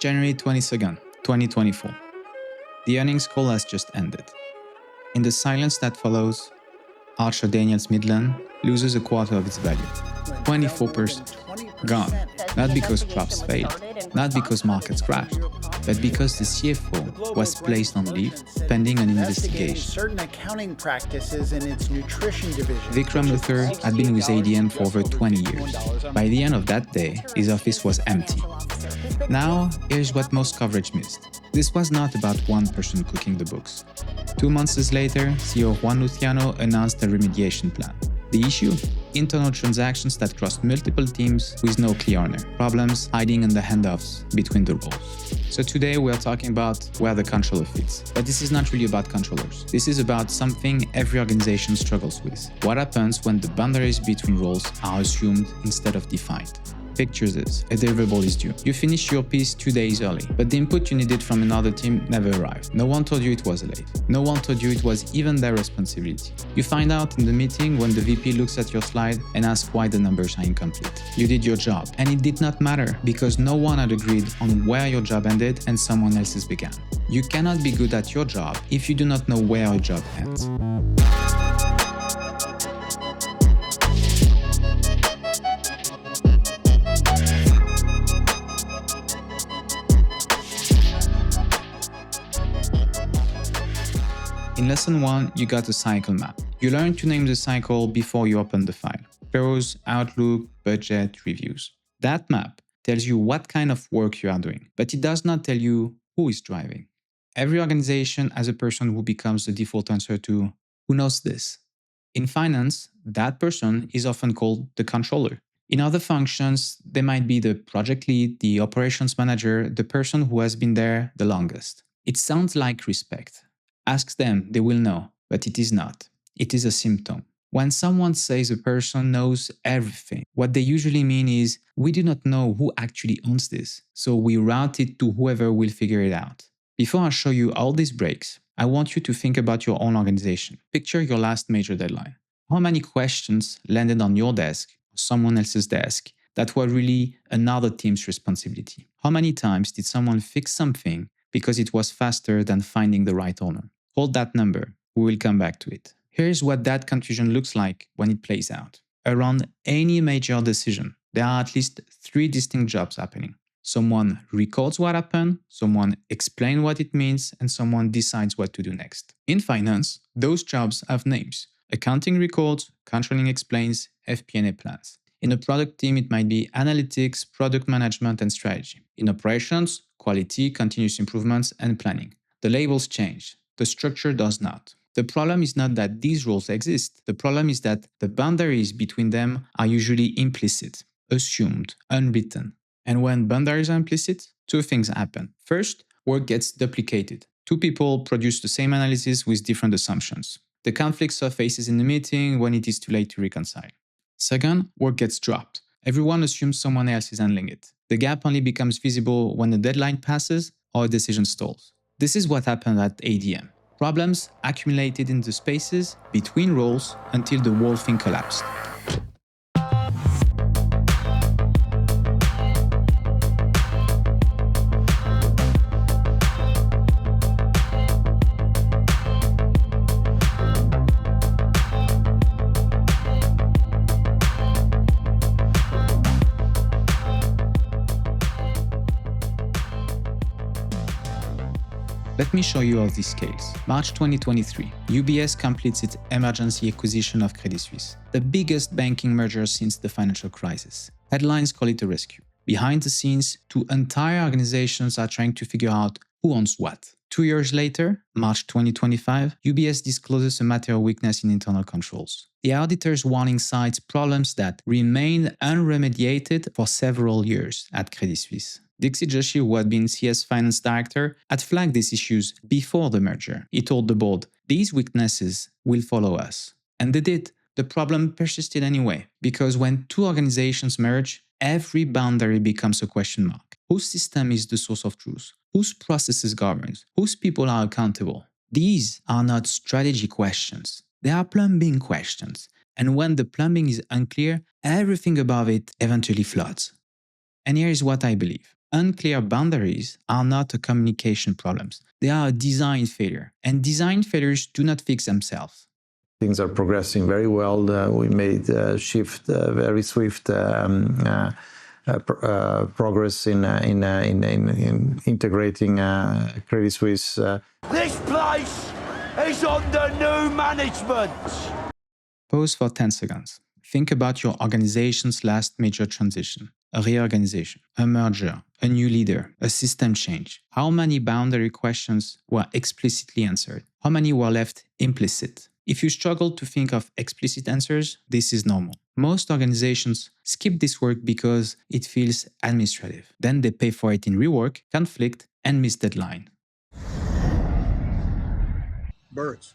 January 22nd, 2024. The earnings call has just ended. In the silence that follows, Archer Daniels Midland loses a quarter of its value. 24% gone. Not because crops failed, not because markets crashed, but because the CFO was placed on leave pending an investigation. Certain accounting practices in its nutrition division. Vikram III had been with ADM for over 20 years. By the end of that day, his office was empty. Now, here's what most coverage missed. This was not about one person cooking the books. 2 months later, CEO Juan Luciano announced a remediation plan. The issue? Internal transactions that crossed multiple teams with no clear owner. Problems hiding in the handoffs between the roles. So today we are talking about where the controller fits. But this is not really about controllers. This is about something every organization struggles with. What happens when the boundaries between roles are assumed instead of defined? Picture this, a deliverable is due. You finished your piece 2 days early, but the input you needed from another team never arrived. No one told you it was late. No one told you it was even their responsibility. You find out in the meeting when the VP looks at your slide and asks why the numbers are incomplete. You did your job, and it did not matter because no one had agreed on where your job ended and someone else's began. You cannot be good at your job if you do not know where your job ends. In lesson 1, you got a cycle map. You learn to name the cycle before you open the file. Close, outlook, budget, reviews. That map tells you what kind of work you are doing, but it does not tell you who is driving. Every organization has a person who becomes the default answer to who knows this. In finance, that person is often called the controller. In other functions, they might be the project lead, the operations manager, the person who has been there the longest. It sounds like respect. Ask them, they will know, but it is not. It is a symptom. When someone says a person knows everything, what they usually mean is, we do not know who actually owns this, so we route it to whoever will figure it out. Before I show you all these breaks, I want you to think about your own organization. Picture your last major deadline. How many questions landed on your desk or someone else's desk that were really another team's responsibility? How many times did someone fix something because it was faster than finding the right owner? Hold that number. We will come back to it. Here's what that confusion looks like when it plays out. Around any major decision, there are at least 3 distinct jobs happening. Someone records what happened, someone explains what it means, and someone decides what to do next. In finance, those jobs have names. Accounting records, controlling explains, FP&A plans. In a product team, it might be analytics, product management, and strategy. In operations, quality, continuous improvements, and planning. The labels change. The structure does not. The problem is not that these roles exist. The problem is that the boundaries between them are usually implicit, assumed, unwritten. And when boundaries are implicit, 2 things happen. First, work gets duplicated. 2 people produce the same analysis with different assumptions. The conflict surfaces in the meeting when it is too late to reconcile. Second, work gets dropped. Everyone assumes someone else is handling it. The gap only becomes visible when a deadline passes or a decision stalls. This is what happened at ADM. Problems accumulated in the spaces between roles until the whole thing collapsed. Let me show you how this scales. March 2023, UBS completes its emergency acquisition of Credit Suisse, the biggest banking merger since the financial crisis. Headlines call it a rescue. Behind the scenes, 2 entire organizations are trying to figure out who owns what. 2 years later, March 2025, UBS discloses a material weakness in internal controls. The auditor's warning cites problems that remained unremediated for several years at Credit Suisse. Dixit Joshi, who had been CS finance director, had flagged these issues before the merger. He told the board, these weaknesses will follow us. And they did. The problem persisted anyway, because when 2 organizations merge, every boundary becomes a question mark. Whose system is the source of truth? Whose processes governs? Whose people are accountable? These are not strategy questions. They are plumbing questions. And when the plumbing is unclear, everything above it eventually floods. And here is what I believe. Unclear boundaries are not a communication problem. They are a design failure, and design failures do not fix themselves. Things are progressing very well. We made shift very swift progress in integrating Credit Suisse. This place is under new management. Pause for 10 seconds. Think about your organization's last major transition, a reorganization, a merger, a new leader, a system change. How many boundary questions were explicitly answered? How many were left implicit? If you struggle to think of explicit answers, this is normal. Most organizations skip this work because it feels administrative. Then they pay for it in rework, conflict, and missed deadline. Birds.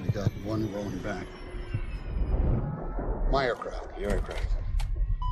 We got one rolling back. My aircraft. Your aircraft.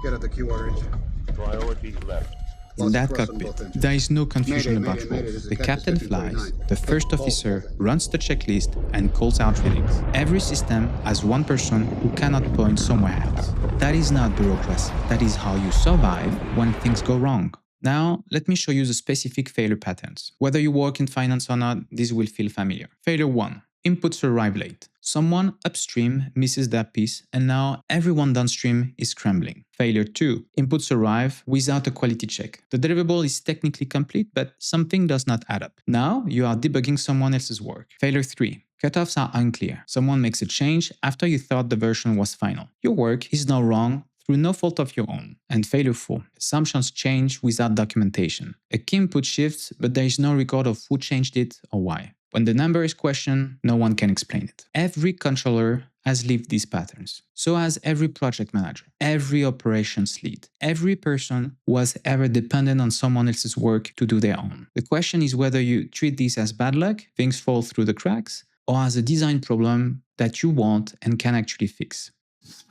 Get at the QR engine. Priority left. In that cockpit, there is no confusion about roles. The captain flies, the first officer runs the checklist and calls out readings. Every system has one person who cannot point somewhere else. That is not bureaucracy. That is how you survive when things go wrong. Now, let me show you the specific failure patterns. Whether you work in finance or not, this will feel familiar. Failure 1. Inputs arrive late. Someone upstream misses their piece and now everyone downstream is scrambling. Failure 2. Inputs arrive without a quality check. The deliverable is technically complete, but something does not add up. Now you are debugging someone else's work. Failure 3. Cutoffs are unclear. Someone makes a change after you thought the version was final. Your work is now wrong through no fault of your own. And failure 4. Assumptions change without documentation. A key input shifts, but there is no record of who changed it or why. When the number is questioned, no one can explain it. Every controller has lived these patterns. So has every project manager, every operations lead, every person who was ever dependent on someone else's work to do their own. The question is whether you treat this as bad luck, things fall through the cracks, or as a design problem that you want and can actually fix.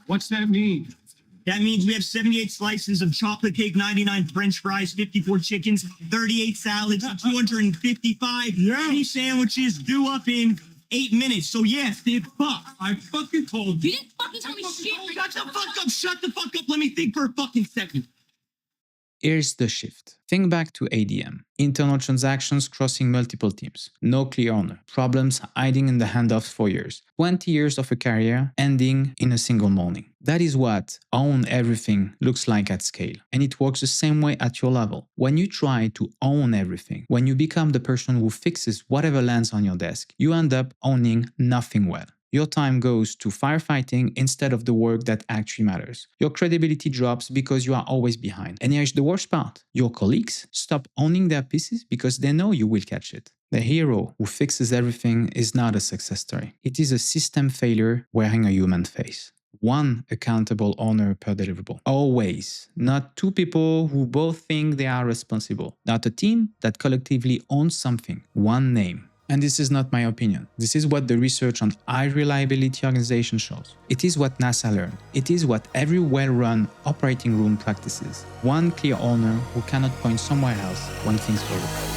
What's that mean? That means we have 78 slices of chocolate cake, 99 French fries, 54 chickens, 38 salads, 255 cheese sandwiches due up in 8 minutes. So yes, they're fucked. I fucking told you. You didn't fucking tell me shit. Shut the fuck up. Shut the fuck up. Let me think for a fucking second. Here's the shift. Think back to ADM. Internal transactions crossing multiple teams. No clear owner. Problems hiding in the handoffs for years. 20 years of a career ending in a single morning. That is what own everything looks like at scale. And it works the same way at your level. When you try to own everything, when you become the person who fixes whatever lands on your desk, you end up owning nothing well. Your time goes to firefighting instead of the work that actually matters. Your credibility drops because you are always behind. And here's the worst part. Your colleagues stop owning their pieces because they know you will catch it. The hero who fixes everything is not a success story. It is a system failure wearing a human face. One accountable owner per deliverable. Always. Not two people who both think they are responsible. Not a team that collectively owns something. One name. And this is not my opinion. This is what the research on high reliability organization shows. It is what NASA learned. It is what every well-run operating room practices. One clear owner who cannot point somewhere else when things go wrong.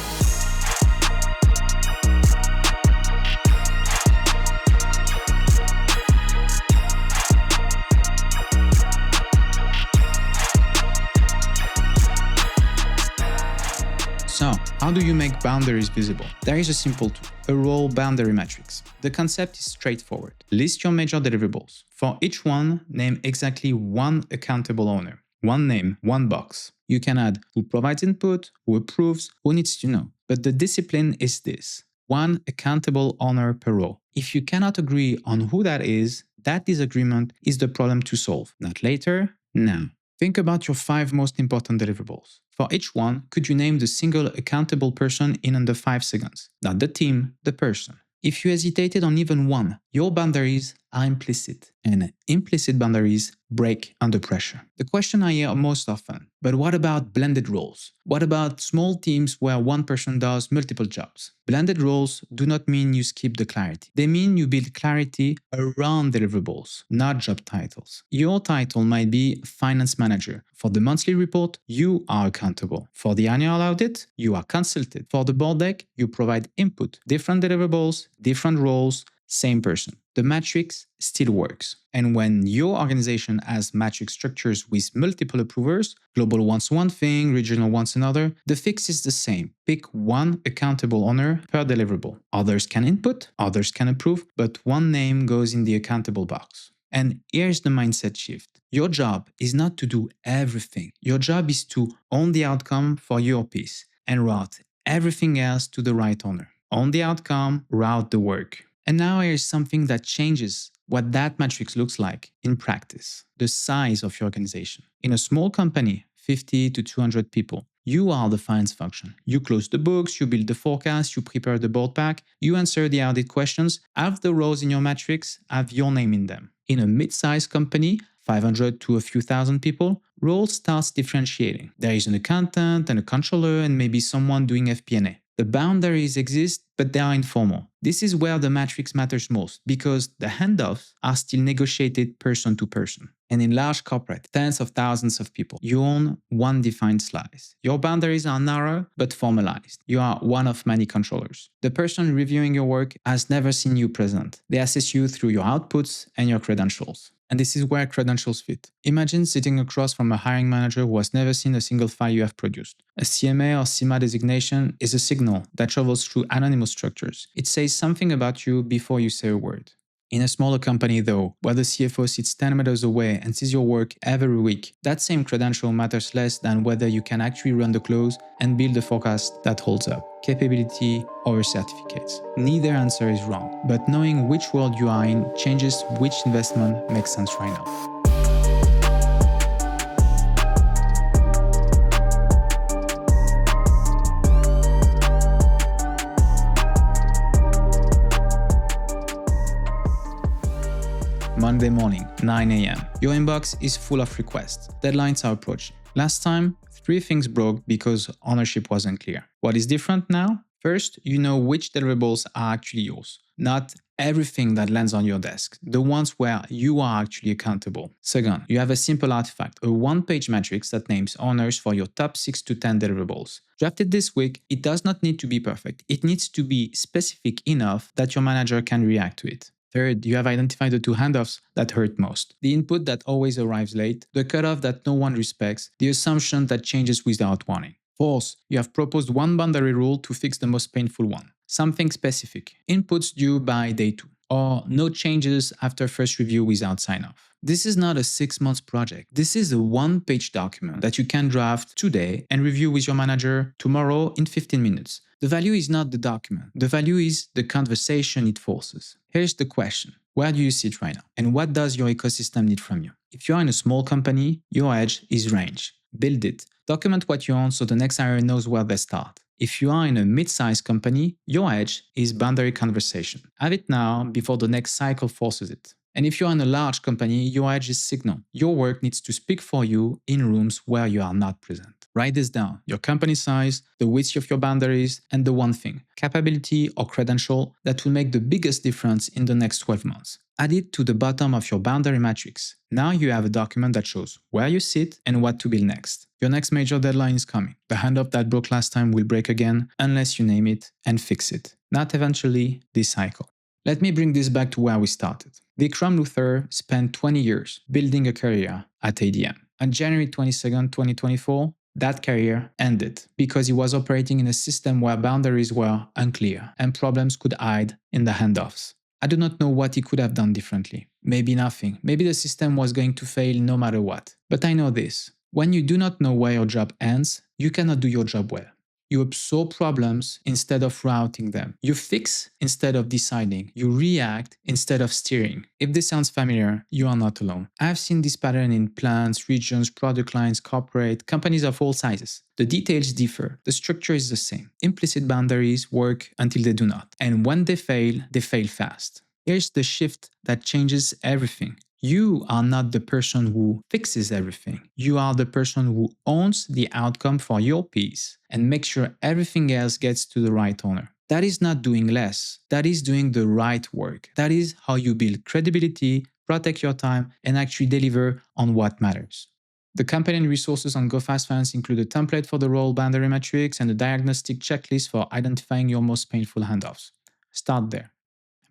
So, how do you make boundaries visible? There is a simple tool, a role boundary matrix. The concept is straightforward. List your major deliverables. For each one, name exactly one accountable owner. One name, one box. You can add who provides input, who approves, who needs to know. But the discipline is this. One accountable owner per row. If you cannot agree on who that is, that disagreement is the problem to solve. Not later, now. Think about your 5 most important deliverables. For each one, could you name the single accountable person in under 5 seconds? Not the team, the person. If you hesitated on even one, your boundaries are implicit, and implicit boundaries break under pressure. The question I hear most often, but what about blended roles? What about small teams where one person does multiple jobs? Blended roles do not mean you skip the clarity. They mean you build clarity around deliverables, not job titles. Your title might be finance manager. For the monthly report, you are accountable. For the annual audit, you are consulted. For the board deck, you provide input. Different deliverables, different roles, same person. the matrix still works. And when your organization has matrix structures with multiple approvers, global wants one thing, regional wants another, the fix is the same. Pick one accountable owner per deliverable. Others can input, others can approve, but one name goes in the accountable box. And here's the mindset shift. Your job is not to do everything. Your job is to own the outcome for your piece and route everything else to the right owner. Own the outcome, route the work. And now here's something that changes what that matrix looks like in practice: the size of your organization. In a small company, 50 to 200 people, you are the finance function. You close the books, you build the forecast, you prepare the board pack, you answer the audit questions. Half the rows in your matrix have your name in them. In a mid-sized company, 500 to a few thousand people, role starts differentiating. There is an accountant and a controller and maybe someone doing FP&A. The boundaries exist, but they are informal. This is where the matrix matters most, because the handoffs are still negotiated person to person. And in large corporate, tens of thousands of people, you own one defined slice. Your boundaries are narrow but formalized. You are one of many controllers. The person reviewing your work has never seen you present. They assess you through your outputs and your credentials. And this is where credentials fit. Imagine sitting across from a hiring manager who has never seen a single file you have produced. A CMA or CMA designation is a signal that travels through anonymous structures. It says something about you before you say a word. In a smaller company though, where the CFO sits 10 meters away and sees your work every week, that same credential matters less than whether you can actually run the close and build a forecast that holds up. Capability over certificates. Neither answer is wrong, but knowing which world you are in changes which investment makes sense right now. Monday morning, 9 a.m. Your inbox is full of requests. Deadlines are approaching. Last time, 3 things broke because ownership wasn't clear. What is different now? First, you know which deliverables are actually yours. Not everything that lands on your desk, the ones where you are actually accountable. Second, you have a simple artifact, a one-page matrix that names owners for your top 6 to 10 deliverables. Drafted this week, it does not need to be perfect. It needs to be specific enough that your manager can react to it. Third, you have identified the 2 handoffs that hurt most. The input that always arrives late, the cutoff that no one respects, the assumption that changes without warning. Fourth, you have proposed one boundary rule to fix the most painful one. Something specific. Inputs due by day 2. Or no changes after first review without sign-off. This is not a 6-month project. This is a one-page document that you can draft today and review with your manager tomorrow in 15 minutes. The value is not the document. The value is the conversation it forces. Here's the question. Where do you sit right now? And what does your ecosystem need from you? If you are in a small company, your edge is range. Build it. Document what you own so the next hire knows where they start. If you are in a mid-sized company, your edge is boundary conversation. Have it now before the next cycle forces it. And if you are in a large company, your edge is signal. Your work needs to speak for you in rooms where you are not present. Write this down: your company size, the width of your boundaries, and the one thing, capability or credential, that will make the biggest difference in the next 12 months. Add it to the bottom of your boundary matrix. Now you have a document that shows where you sit and what to build next. Your next major deadline is coming. The handoff that broke last time will break again unless you name it and fix it. Not eventually, this cycle. Let me bring this back to where we started. Vikram Luthar spent 20 years building a career at ADM. On January 22nd, 2024, that career ended because he was operating in a system where boundaries were unclear and problems could hide in the handoffs. I do not know what he could have done differently. Maybe nothing. Maybe the system was going to fail no matter what. But I know this: when you do not know where your job ends, you cannot do your job well. You absorb problems instead of routing them. You fix instead of deciding. You react instead of steering. If this sounds familiar, you are not alone. I've seen this pattern in plants, regions, product lines, corporate, companies of all sizes. The details differ. The structure is the same. Implicit boundaries work until they do not. And when they fail fast. Here's the shift that changes everything. You are not the person who fixes everything. You are the person who owns the outcome for your piece and makes sure everything else gets to the right owner. That is not doing less. That is doing the right work. That is how you build credibility, protect your time, and actually deliver on what matters. The companion resources on GoFast.Finance include a template for the role boundary matrix and a diagnostic checklist for identifying your most painful handoffs. Start there.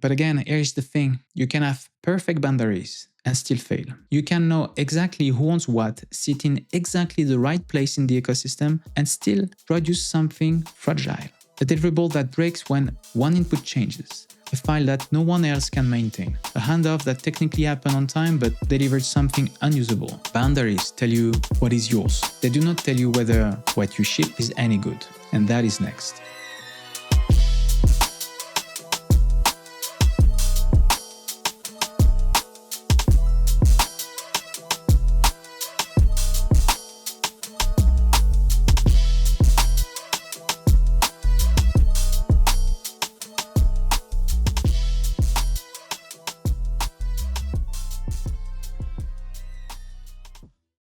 But again, here's the thing. You can have perfect boundaries and still fail. You can know exactly who wants what, sit in exactly the right place in the ecosystem, and still produce something fragile. A deliverable that breaks when one input changes. A file that no one else can maintain. A handoff that technically happened on time but delivered something unusable. Boundaries tell you what is yours. They do not tell you whether what you ship is any good. And that is next.